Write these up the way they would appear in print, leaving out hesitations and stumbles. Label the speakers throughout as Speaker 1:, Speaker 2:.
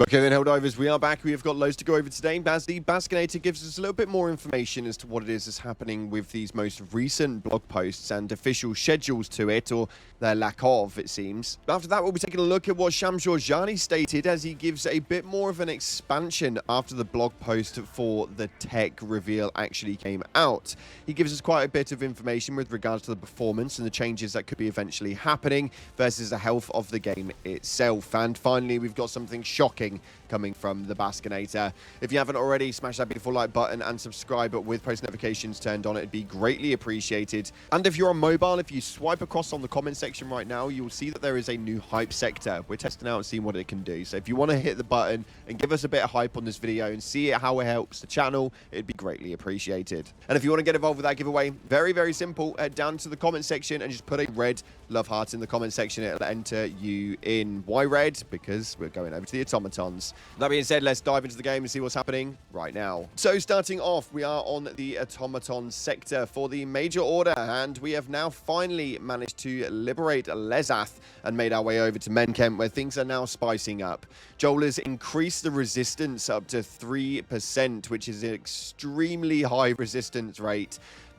Speaker 1: Okay then, Helldivers, we are back. We have got loads to go over today. As the Baskinator gives us a little bit more information as to what it is that's happening with these most recent blog posts and official schedules to it, or their lack of, it seems. After that, we'll be taking a look at what Shams Jorjani stated as he gives a bit more of an expansion after the blog post for the tech reveal actually came out. He gives us quite a bit of information with regards to the performance and the changes that could be eventually happening versus the health of the game itself. And finally, we've got something shocking coming from the Baskinator. If you haven't already, smash that beautiful like button and subscribe with post notifications turned on. It'd be greatly appreciated. And if you're on mobile, if you swipe across on the comment section right now, you'll see that there is a new hype sector. We're testing out and seeing what it can do. So if you want to hit the button and give us a bit of hype on this video and see how it helps the channel, it'd be greatly appreciated. And if you want to get involved with that giveaway, very, very simple. Head down to the comment section and just put a red love heart in the comment section. It'll enter you in. Why red? Because we're going over to the automatons. That being said, let's dive into the game and see what's happening right now. So starting off, we are on the automaton sector for the major order, and we have now finally managed to liberate Lezath and made our way over to Menkent, where things are now spicing up. Joel has increased the resistance up to 3%, which is an extremely high resistance rate.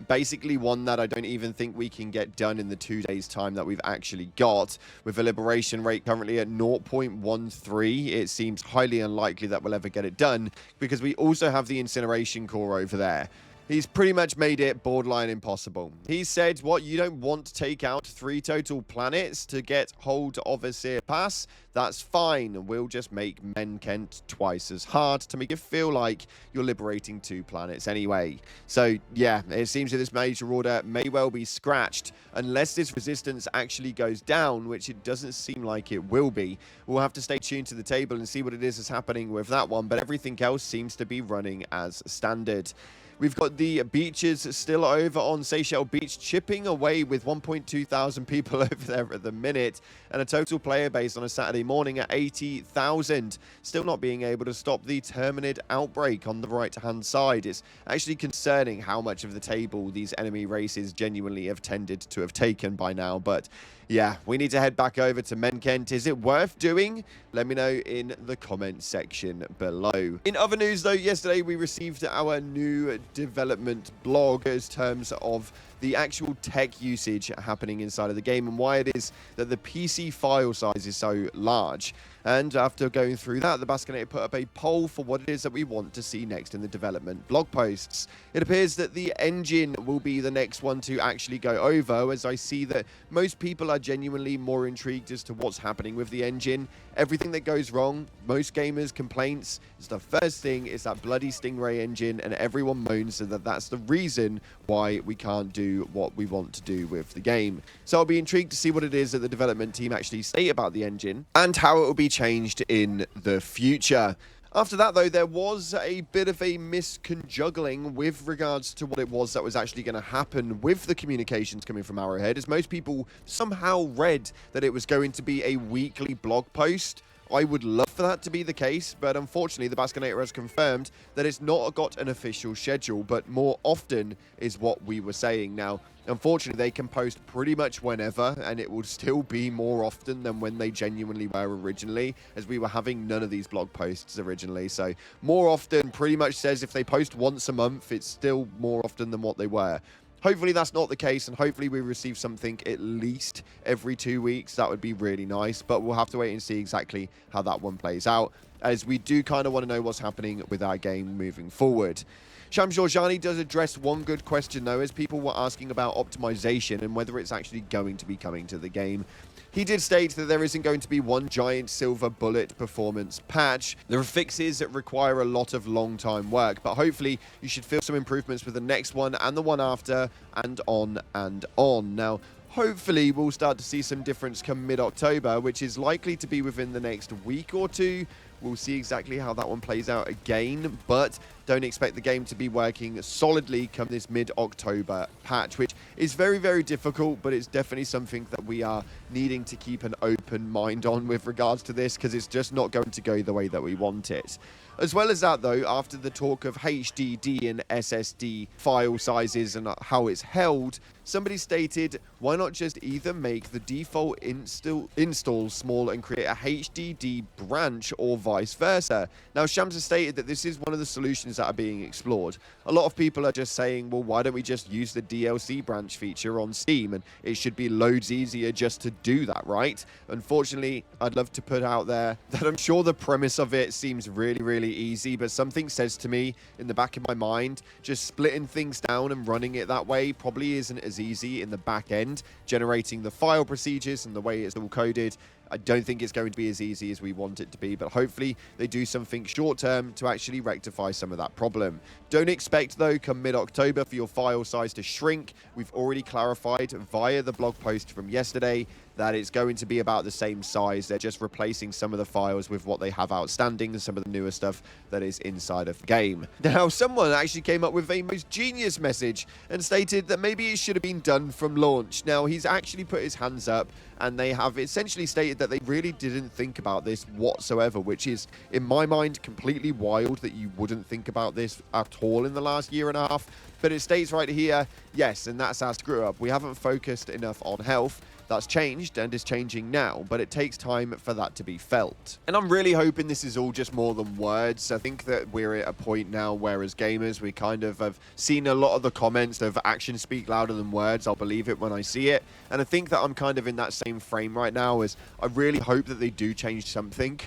Speaker 1: Basically one that I don't even think we can get done in the 2 days time that we've actually got. With a liberation rate currently at 0.13, it seems highly unlikely that we'll ever get it done, because we also have the incineration core over there. He's pretty much made it borderline impossible. He said, what, you don't want to take out 3 total planets to get hold of a Seer Pass? That's fine. We'll just make Menkent twice as hard to make it feel like you're liberating 2 planets anyway. So, yeah, it seems that this major order may well be scratched unless this resistance actually goes down, which it doesn't seem like it will be. We'll have to stay tuned to the table and see what it is that's happening with that one, but everything else seems to be running as standard. We've got the beaches still over on Seychelles Beach, chipping away with 1.2 thousand people over there at the minute, and a total player base on a Saturday morning at 80,000. Still not being able to stop the Terminid outbreak on the right-hand side. It's actually concerning how much of the table these enemy races genuinely have tended to have taken by now, but yeah, we need to head back over to Menkent. Is it worth doing? Let me know in the comment section below. In other news, though, yesterday we received our new development blog in terms of the actual tech usage happening inside of the game and why it is that the PC file size is so large. And after going through that, the Baskinator put up a poll for what it is that we want to see next in the development blog posts. It appears that the engine will be the next one to actually go over, as I see that most people are genuinely more intrigued as to what's happening with the engine. Everything that goes wrong, most gamers' complaints is the first thing is that bloody Stingray engine, and everyone moans that that's the reason why we can't do what we want to do with the game. So I'll be intrigued to see what it is that the development team actually say about the engine and how it will be changed in the future. After that, though, there was a bit of a misconjuggling with regards to what it was that was actually going to happen with the communications coming from Arrowhead, as most people somehow read that it was going to be a weekly blog post. I would love for that to be the case, but unfortunately the Baskinator has confirmed that it's not got an official schedule, but more often is what we were saying. Now, unfortunately, they can post pretty much whenever, and it will still be more often than when they genuinely were originally, as we were having none of these blog posts originally. So more often pretty much says if they post once a month, it's still more often than what they were. Hopefully that's not the case, and hopefully we receive something at least every 2 weeks. That would be really nice, but we'll have to wait and see exactly how that one plays out, as we do kind of want to know what's happening with our game moving forward. Shams Jorjani does address one good question, though, as people were asking about optimization and whether it's actually going to be coming to the game. He did state that there isn't going to be one giant silver bullet performance patch. There are fixes that require a lot of long time work, but hopefully you should feel some improvements with the next one and the one after, and on and on. Now, hopefully we'll start to see some difference come mid-October, which is likely to be within the next week or two. We'll see exactly how that one plays out again, but don't expect the game to be working solidly come this mid-October patch, which is very, very difficult, but it's definitely something that we are needing to keep an open mind on with regards to this, because it's just not going to go the way that we want it. As well as that, though, after the talk of HDD and SSD file sizes and how it's held, somebody stated, why not just either make the default install small and create a HDD branch or vice versa? Now, Shams has stated that this is one of the solutions that are being explored. A lot of people are just saying, well, why don't we just use the DLC branch feature on Steam, and it should be loads easier just to do that, right? Unfortunately, I'd love to put out there that I'm sure the premise of it seems really, really easy, but something says to me in the back of my mind, just splitting things down and running it that way probably isn't as easy in the back end. Generating the file procedures and the way it's all coded, I don't think it's going to be as easy as we want it to be, but hopefully they do something short-term to actually rectify some of that problem. Don't expect, though, come mid-October for your file size to shrink. We've already clarified via the blog post from yesterday that it's going to be about the same size. They're just replacing some of the files with what they have outstanding and some of the newer stuff that is inside of the game. Now, someone actually came up with a most genius message and stated that maybe it should have been done from launch. Now, he's actually put his hands up, and they have essentially stated that they really didn't think about this whatsoever, which is, in my mind, completely wild that you wouldn't think about this at all in the last year and a half. But it states right here, yes, and that's our screw up. We haven't focused enough on health. That's changed and is changing now, but it takes time for that to be felt. And I'm really hoping this is all just more than words. I think that we're at a point now where as gamers, we kind of have seen a lot of the comments of actions speak louder than words. I'll believe it when I see it. And I think that I'm kind of in that same frame right now as I really hope that they do change something.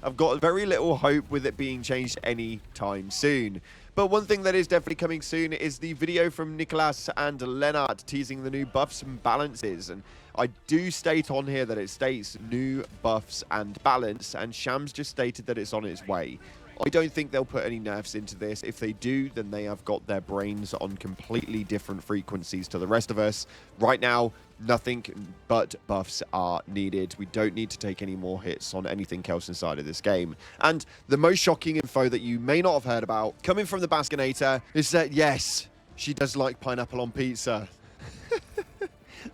Speaker 1: I've got very little hope with it being changed anytime soon. But one thing that is definitely coming soon is the video from Nicholas and Lennart teasing the new buffs and balances. And I do state on here that it states new buffs and balance, and Shams just stated that it's on its way. I don't think they'll put any nerfs into this. If they do, then they have got their brains on completely different frequencies to the rest of us. Right now, nothing but buffs are needed. We don't need to take any more hits on anything else inside of this game. And the most shocking info that you may not have heard about, coming from the Baskinator, is that, yes, she does like pineapple on pizza.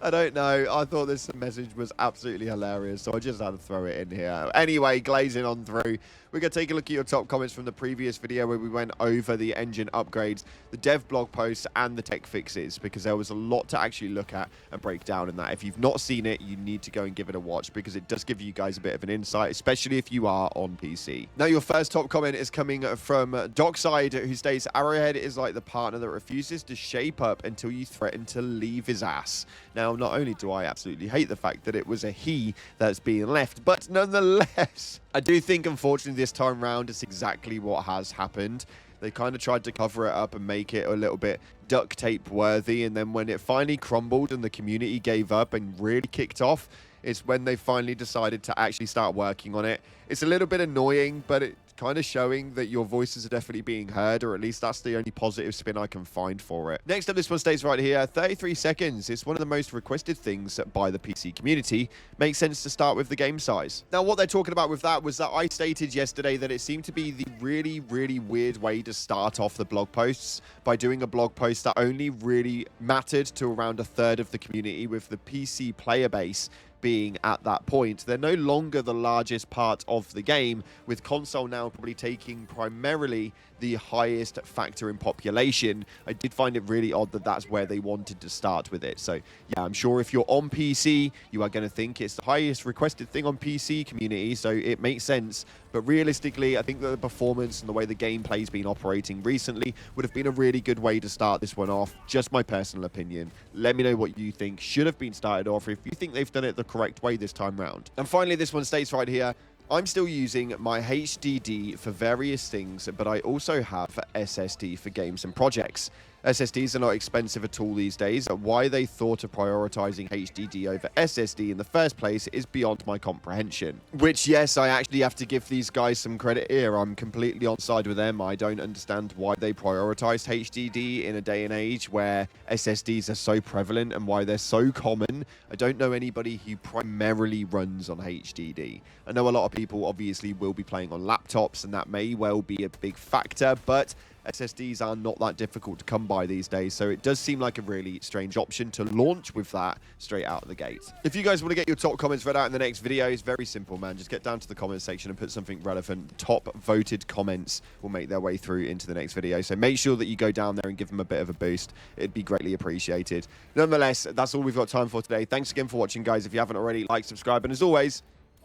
Speaker 1: I don't know. I thought this message was absolutely hilarious, so I just had to throw it in here. Anyway, glazing on through, we're going to take a look at your top comments from the previous video where we went over the engine upgrades, the dev blog posts, and the tech fixes, because there was a lot to actually look at and break down in that. If you've not seen it, you need to go and give it a watch, because it does give you guys a bit of an insight, especially if you are on PC. Now, your first top comment is coming from Dockside, who states, Arrowhead is like the partner that refuses to shape up until you threaten to leave his ass. Now, not only do I absolutely hate the fact that it was a he that's being left, but nonetheless, I do think, unfortunately, this time round, it's exactly what has happened. They kind of tried to cover it up and make it a little bit duct tape worthy, and then when it finally crumbled and the community gave up and really kicked off, it's when they finally decided to actually start working on it. It's a little bit annoying, but it's kind of showing that your voices are definitely being heard, or at least that's the only positive spin I can find for it. Next up, this one states right here, 33 seconds. It's one of the most requested things by the PC community. Makes sense to start with the game size. Now, what they're talking about with that was that I stated yesterday that it seemed to be the really, really weird way to start off the blog posts by doing a blog post that only really mattered to around a third of the community, with the PC player base being at that point. They're no longer the largest part of the game, with console now probably taking primarily the highest factor in population. I did find it really odd that that's where they wanted to start with it. So yeah, I'm sure if you're on PC, you are going to think it's the highest requested thing on PC community, so it makes sense. But realistically, I think that the performance and the way the gameplay's been operating recently would have been a really good way to start this one off. Just my personal opinion. Let me know what you think should have been started off, if you think they've done it the correct way this time round. And finally, this one states right here, I'm still using my HDD for various things, but I also have SSD for games and projects. SSDs are not expensive at all these days. Why they thought of prioritizing HDD over SSD in the first place is beyond my comprehension. Which, yes, I actually have to give these guys some credit here. I'm completely on side with them. I don't understand why they prioritized HDD in a day and age where SSDs are so prevalent and why they're so common. I don't know anybody who primarily runs on HDD. I know a lot of people obviously will be playing on laptops, and that may well be a big factor, but SSDs are not that difficult to come by these days, so it does seem like a really strange option to launch with that straight out of the gate. If you guys want to get your top comments read out in the next video, it's very simple, man. Just get down to the comment section and put something relevant. The top voted comments will make their way through into the next video, so make sure that you go down there and give them a bit of a boost. It'd be greatly appreciated. Nonetheless, that's all we've got time for today. Thanks again for watching, guys. If you haven't already, like, subscribe, and as always,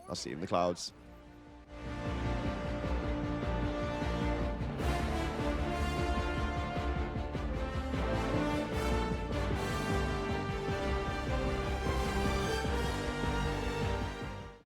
Speaker 1: I'll see you in the clouds.